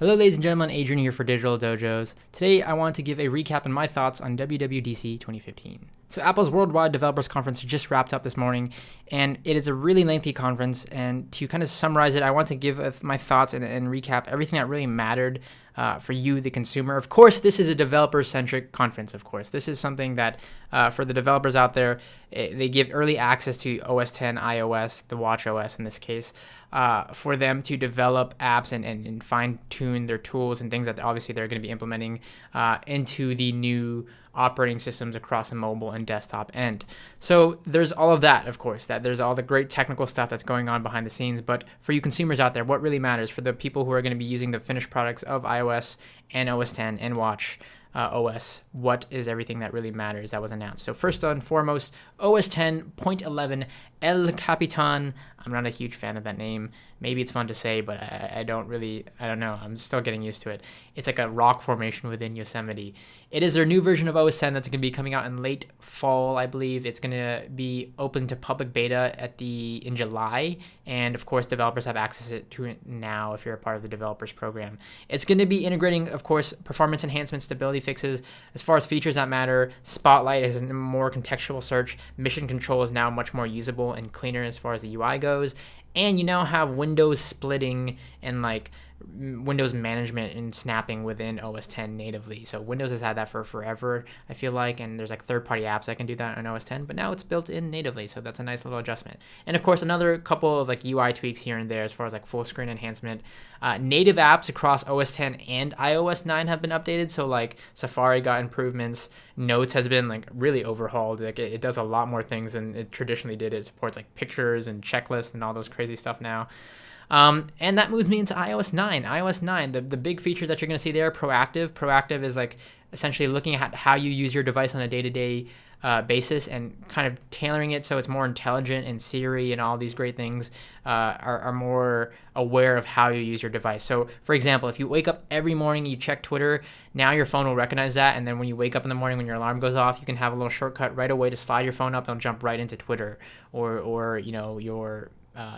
Hello ladies and gentlemen, Adrian here for Digital Dojos. Today I want to give a recap and my thoughts on WWDC 2015. So Apple's Worldwide Developers Conference just wrapped up this morning, and it is a really lengthy conference, and to kind of summarize it, I want to give my thoughts and recap everything that really mattered for you, the consumer. Of course, this is a developer-centric conference, of course. This is something that, for the developers out there, they give early access to OS X, iOS, the Watch OS in this case, for them to develop apps and fine-tune their tools and things that obviously they're going to be implementing into the new operating systems across the mobile and desktop end. So there's all of that, of course, that there's all the great technical stuff that's going on behind the scenes. But for you consumers out there, what really matters for the people who are going to be using the finished products of iOS and OS X and Watch OS, what is everything that really matters that was announced? So first and foremost, OS 10.11 El Capitan. I'm not a huge fan of that name. Maybe it's fun to say, but I don't know. I'm still getting used to it. It's like a rock formation within Yosemite. It is their new version of OS 10 that's going to be coming out in late fall, I believe. It's going to be open to public beta in July, and of course, developers have access to it now if you're a part of the developers program. It's going to be integrating, of course, performance enhancement, stability fixes. As far as features that matter, Spotlight is a more contextual search. Mission control is now much more usable and cleaner as far as the UI goes. And you now have Windows splitting and like Windows management and snapping within OS X natively. So Windows has had that for forever, I feel like, and there's like third-party apps that can do that on OS X, but now it's built in natively, so that's a nice little adjustment. And of course, another couple of like UI tweaks here and there as far as like full screen enhancement. Native apps across OS X and iOS 9 have been updated, so like Safari got improvements, Notes has been like really overhauled. Like it does a lot more things than it traditionally did. It supports like pictures and checklists and all those crazy stuff now. And that moves me into iOS 9. iOS 9, the big feature that you're going to see there, Proactive. Proactive is like essentially looking at how you use your device on a day-to-day basis and kind of tailoring it so it's more intelligent, and Siri and all these great things are more aware of how you use your device. So, for example, if you wake up every morning, you check Twitter, now your phone will recognize that, and then when you wake up in the morning when your alarm goes off, you can have a little shortcut right away to slide your phone up and jump right into Twitter or your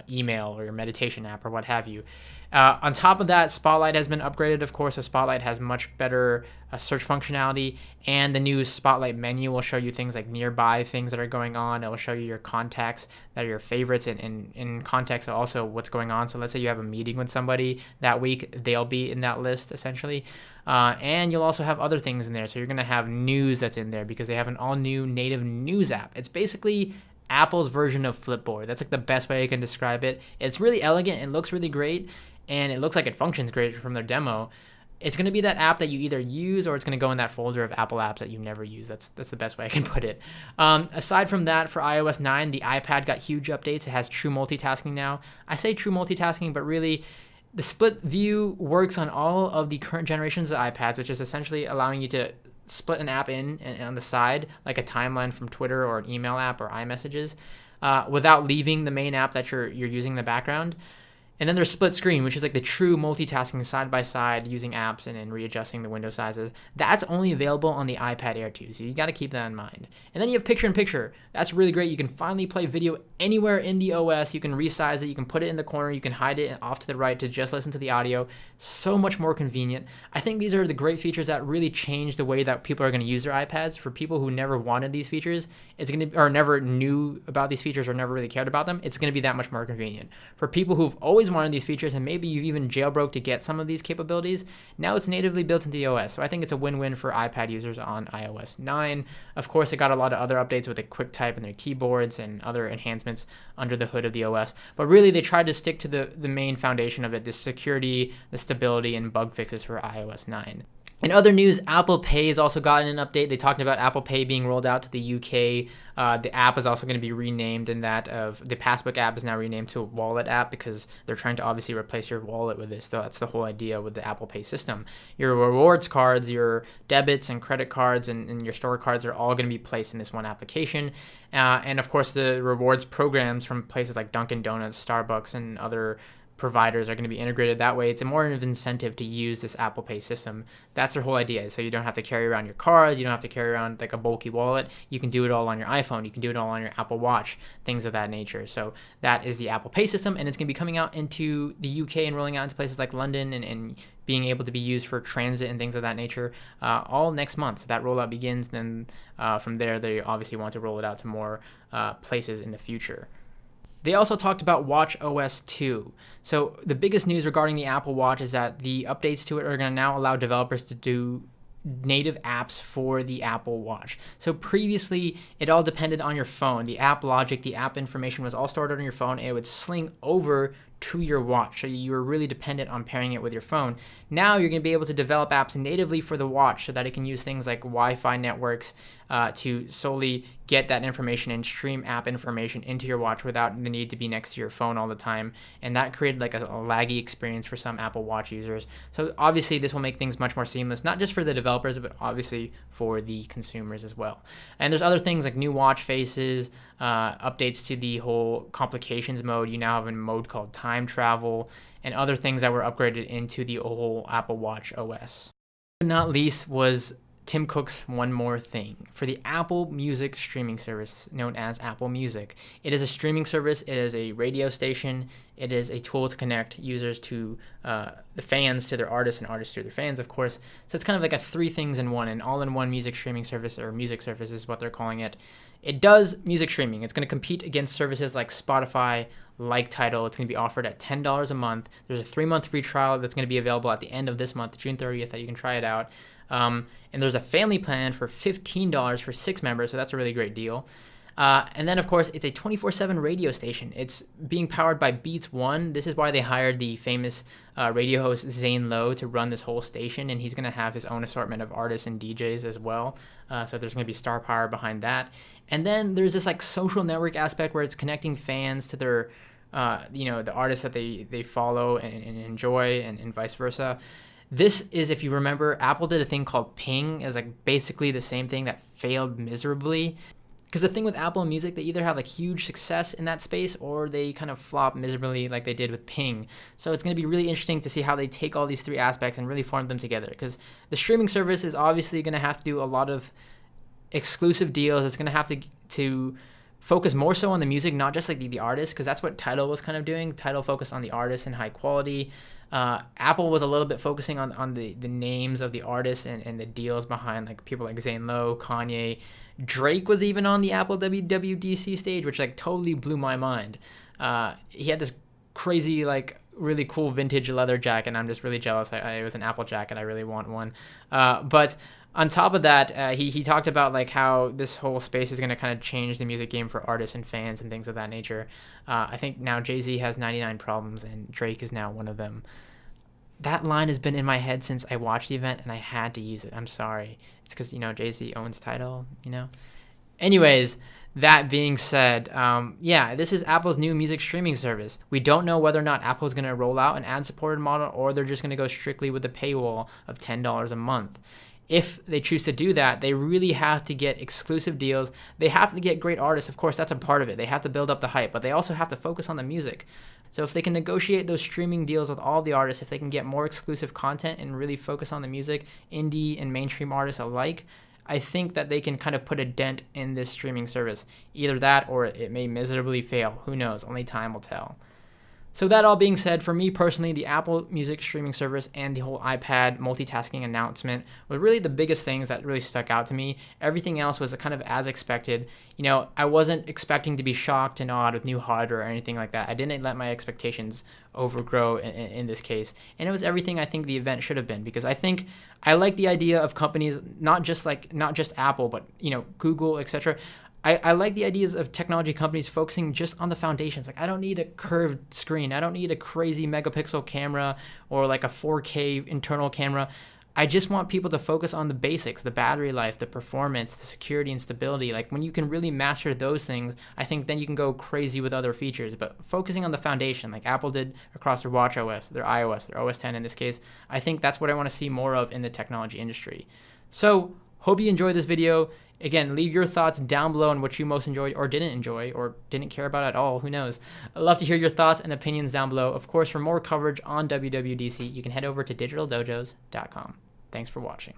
email or your meditation app or what have you. On top of that, Spotlight has been upgraded, of course. So Spotlight has much better search functionality, and the new Spotlight menu will show you things like nearby things that are going on. It will show you your contacts that are your favorites, and in context also what's going on. So let's say you have a meeting with somebody that week, they'll be in that list essentially. And you'll also have other things in there. So you're going to have news that's in there because they have an all-new native news app. It's basically Apple's version of Flipboard. That's like the best way I can describe it. It's really elegant and looks really great, and it looks like it functions great from their demo. It's going to be that app that you either use or it's going to go in that folder of Apple apps that you never use. That's the best way I can put it. Aside from that, for iOS 9, the iPad got huge updates. It has true multitasking now. I say true multitasking, but really the split view works on all of the current generations of iPads, which is essentially allowing you to split an app in and on the side, like a timeline from Twitter or an email app or iMessages, without leaving the main app that you're using in the background. And then there's split screen, which is like the true multitasking side by side using apps and readjusting the window sizes. That's only available on the iPad Air 2, so you got to keep that in mind. And then you have picture in picture. That's really great. You can finally play video anywhere in the OS. You can resize it. You can put it in the corner. You can hide it off to the right to just listen to the audio. So much more convenient. I think these are the great features that really change the way that people are going to use their iPads. For people who never wanted these features, or never knew about these features or never really cared about them, it's going to be that much more convenient. For people who've always wanted these features and maybe you've even jailbroke to get some of these capabilities, now it's natively built into the OS. So I think it's a win-win for iPad users on iOS 9. Of course, it got a lot of other updates with the QuickType and their keyboards and other enhancements under the hood of the OS. But really, they tried to stick to the main foundation of it, the security, the stability, and bug fixes for iOS 9. In other news, Apple Pay has also gotten an update. They talked about Apple Pay being rolled out to the UK. The app is also going to be renamed, and that of the Passbook app is now renamed to a Wallet app because they're trying to obviously replace your wallet with this. So that's the whole idea with the Apple Pay system. Your rewards cards, your debits and credit cards, and your store cards are all going to be placed in this one application. And of course, the rewards programs from places like Dunkin' Donuts, Starbucks, and other providers are going to be integrated that way. It's a more of an incentive to use this Apple Pay system. That's their whole idea. So you don't have to carry around your cards. You don't have to carry around like a bulky wallet. You can do it all on your iPhone. You can do it all on your Apple Watch, things of that nature. So that is the Apple Pay system, and it's going to be coming out into the UK and rolling out into places like London and being able to be used for transit and things of that nature all next month. So that rollout begins. Then from there, they obviously want to roll it out to more places in the future. They also talked about Watch OS 2. So the biggest news regarding the Apple Watch is that the updates to it are going to now allow developers to do native apps for the Apple Watch. So previously, it all depended on your phone. The app logic, the app information was all stored on your phone, and it would sling over to your watch. So you were really dependent on pairing it with your phone. Now you're going to be able to develop apps natively for the watch so that it can use things like Wi-Fi networks to solely get that information and stream app information into your watch without the need to be next to your phone all the time. And that created like a laggy experience for some Apple Watch users. So obviously this will make things much more seamless, not just for the developers, but obviously for the consumers as well. And there's other things like new watch faces, updates to the whole complications mode. You now have a mode called time travel, and other things that were upgraded into the whole Apple Watch OS. Not least was Tim Cook's One More Thing for the Apple Music streaming service known as Apple Music. It is a streaming service. It is a radio station. It is a tool to connect users to the fans to their artists and artists to their fans, of course. So it's kind of like a three things in one, an all-in-one music streaming service, or music service is what they're calling it. It does music streaming. It's going to compete against services like Spotify, like Tidal. It's going to be offered at $10 a month. There's a 3-month free trial that's going to be available at the end of this month, June 30th, that you can try it out. And there's a family plan for $15 for 6 members, so that's a really great deal. And then, of course, it's a 24/7 radio station. It's being powered by Beats One. This is why they hired the famous radio host Zane Lowe to run this whole station, and he's going to have his own assortment of artists and DJs as well. So there's going to be star power behind that. And then there's this like social network aspect where it's connecting fans to their, the artists that they follow and enjoy, and vice versa. This is, if you remember, Apple did a thing called Ping. It was like basically the same thing that failed miserably. Because the thing with Apple Music, they either have like huge success in that space or they kind of flop miserably like they did with Ping. So it's going to be really interesting to see how they take all these three aspects and really form them together. Because the streaming service is obviously going to have to do a lot of exclusive deals. It's going to have to focus more so on the music, not just like the artist, because that's what Tidal was kind of doing. Tidal focused on the artist and high quality. Apple was a little bit focusing on the names of the artists and the deals behind like people like Zane Lowe, Kanye. Drake was even on the Apple WWDC stage, which like totally blew my mind. He had this crazy like really cool vintage leather jacket, and I'm just really jealous. It was an Apple jacket. I really want one. But on top of that, he talked about like how this whole space is going to kind of change the music game for artists and fans and things of that nature. I think now Jay-Z has 99 problems and Drake is now one of them. That line has been in my head since I watched the event, and I had to use it. I'm sorry. It's because, Jay-Z owns Tidal, Anyways, that being said, this is Apple's new music streaming service. We don't know whether or not Apple's going to roll out an ad-supported model, or they're just going to go strictly with the paywall of $10 a month. If they choose to do that, they really have to get exclusive deals. They have to get great artists. Of course, that's a part of it. They have to build up the hype, but they also have to focus on the music. So if they can negotiate those streaming deals with all the artists, if they can get more exclusive content and really focus on the music, indie and mainstream artists alike, I think that they can kind of put a dent in this streaming service. Either that or it may miserably fail. Who knows? Only time will tell. So that all being said, for me personally, the Apple Music streaming service and the whole iPad multitasking announcement were really the biggest things that really stuck out to me. Everything else was kind of as expected. I wasn't expecting to be shocked and awed with new hardware or anything like that. I didn't let my expectations overgrow in this case. And it was everything I think the event should have been, because I think I like the idea of companies, not just Apple, but Google, etc. I like the ideas of technology companies focusing just on the foundations. Like, I don't need a curved screen. I don't need a crazy megapixel camera or like a 4K internal camera. I just want people to focus on the basics, the battery life, the performance, the security and stability. Like, when you can really master those things, I think then you can go crazy with other features. But focusing on the foundation, like Apple did across their watchOS, their iOS, their OS X in this case, I think that's what I want to see more of in the technology industry. So Hope you enjoyed this video. Again, leave your thoughts down below on what you most enjoyed or didn't enjoy or didn't care about at all. Who knows? I'd love to hear your thoughts and opinions down below. Of course, for more coverage on WWDC, you can head over to digitaldojos.com. Thanks for watching.